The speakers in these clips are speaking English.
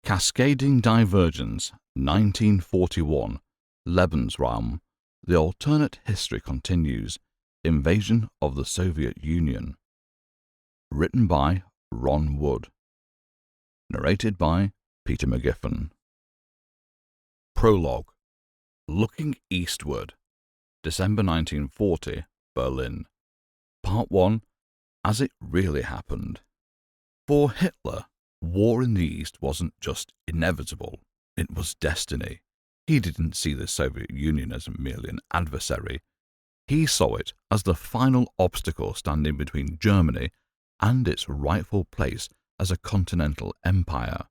CASCADING DIVERGENCE 1941-LEBENSRAUM. The alternate history continues. Invasion of the Soviet Union. Written by Ron Wood. Narrated by Peter McGiffin. Prologue. Looking Eastward. December 1940, Berlin. Part 1. As it really happened. For Hitler, war in the East wasn't just inevitable, it was destiny. He didn't see the Soviet Union as merely an adversary. He saw it as the final obstacle standing between Germany and its rightful place as a continental empire.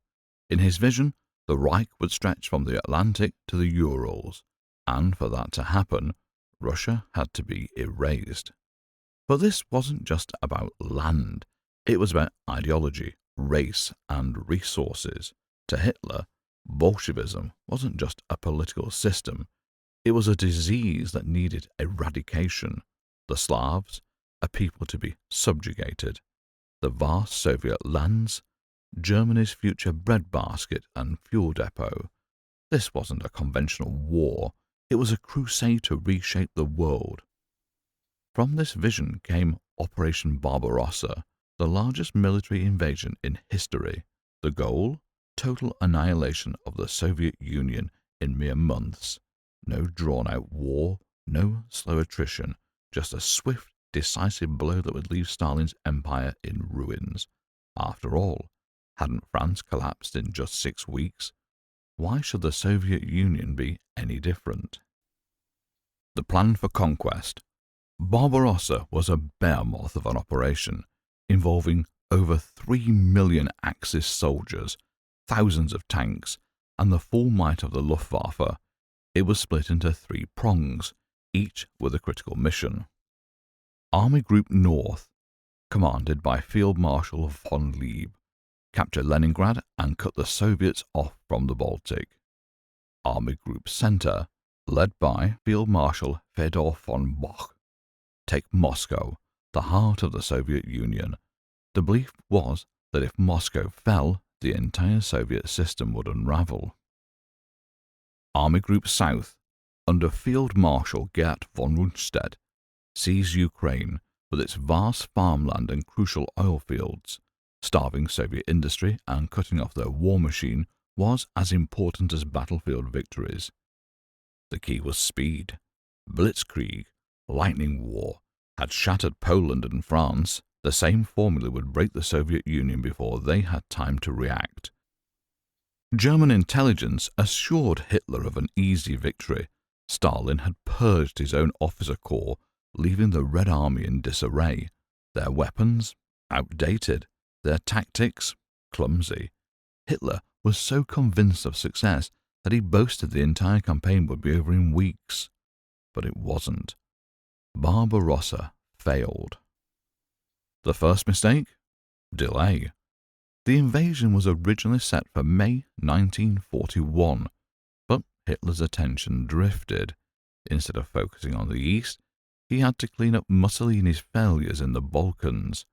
In his vision, the Reich would stretch from the Atlantic to the Urals, and for that to happen, Russia had to be erased. But this wasn't just about land. It was about ideology, race, and resources. To Hitler, Bolshevism wasn't just a political system. It was a disease that needed eradication. The Slavs, a people to be subjugated. The vast Soviet lands, Germany's future breadbasket and fuel depot. This wasn't a conventional war. It was a crusade to reshape the world. From this vision came Operation Barbarossa, the largest military invasion in history. The goal? Total annihilation of the Soviet Union in mere months. No drawn-out war, no slow attrition, just a swift, decisive blow that would leave Stalin's empire in ruins. After all, hadn't France collapsed in just 6 weeks? Why should the Soviet Union be any different? The plan for conquest. Barbarossa was a behemoth of an operation, involving over 3 million Axis soldiers, thousands of tanks, and the full might of the Luftwaffe. It was split into 3 prongs, each with a critical mission. Army Group North, commanded by Field Marshal von Lieb, capture Leningrad and cut the Soviets off from the Baltic. Army Group Center, led by Field Marshal Fedor von Bock, take Moscow, the heart of the Soviet Union. The belief was that if Moscow fell, the entire Soviet system would unravel. Army Group South, under Field Marshal Gerd von Rundstedt, seized Ukraine with its vast farmland and crucial oil fields. Starving Soviet industry and cutting off their war machine was as important as battlefield victories. The key was speed. Blitzkrieg, lightning war, had shattered Poland and France. The same formula would break the Soviet Union before they had time to react. German intelligence assured Hitler of an easy victory. Stalin had purged his own officer corps, leaving the Red Army in disarray. Their weapons, outdated. Their tactics, clumsy. Hitler was so convinced of success that he boasted the entire campaign would be over in weeks. But it wasn't. Barbarossa failed. The first mistake? Delay. The invasion was originally set for May 1941, but Hitler's attention drifted. Instead of focusing on the East, he had to clean up Mussolini's failures in the Balkans.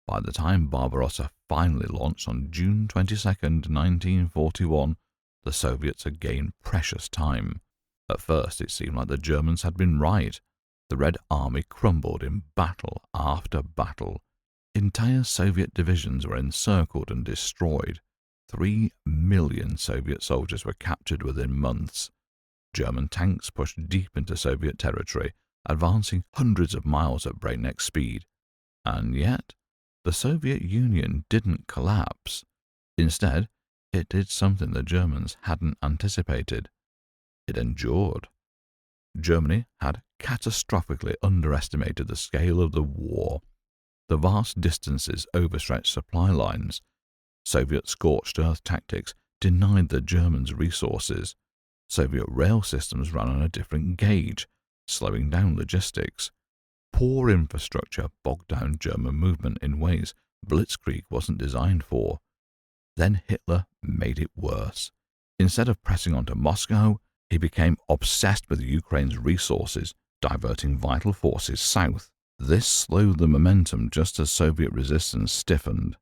By the time Barbarossa finally launched on June 22, 1941, the Soviets had gained precious time. At first it seemed like the Germans had been right. The Red Army crumbled in battle after battle. Entire Soviet divisions were encircled and destroyed. 3 million Soviet soldiers were captured within months. German tanks pushed deep into Soviet territory, advancing hundreds of miles at breakneck speed. And yet, the Soviet Union didn't collapse. Instead, it did something the Germans hadn't anticipated. It endured. Germany had catastrophically underestimated the scale of the war. The vast distances overstretched supply lines. Soviet scorched earth tactics denied the Germans resources. Soviet rail systems ran on a different gauge, slowing down logistics. Poor infrastructure bogged down German movement in ways Blitzkrieg wasn't designed for. Then Hitler made it worse. Instead of pressing on to Moscow, he became obsessed with Ukraine's resources, diverting vital forces south. This slowed the momentum just as Soviet resistance stiffened.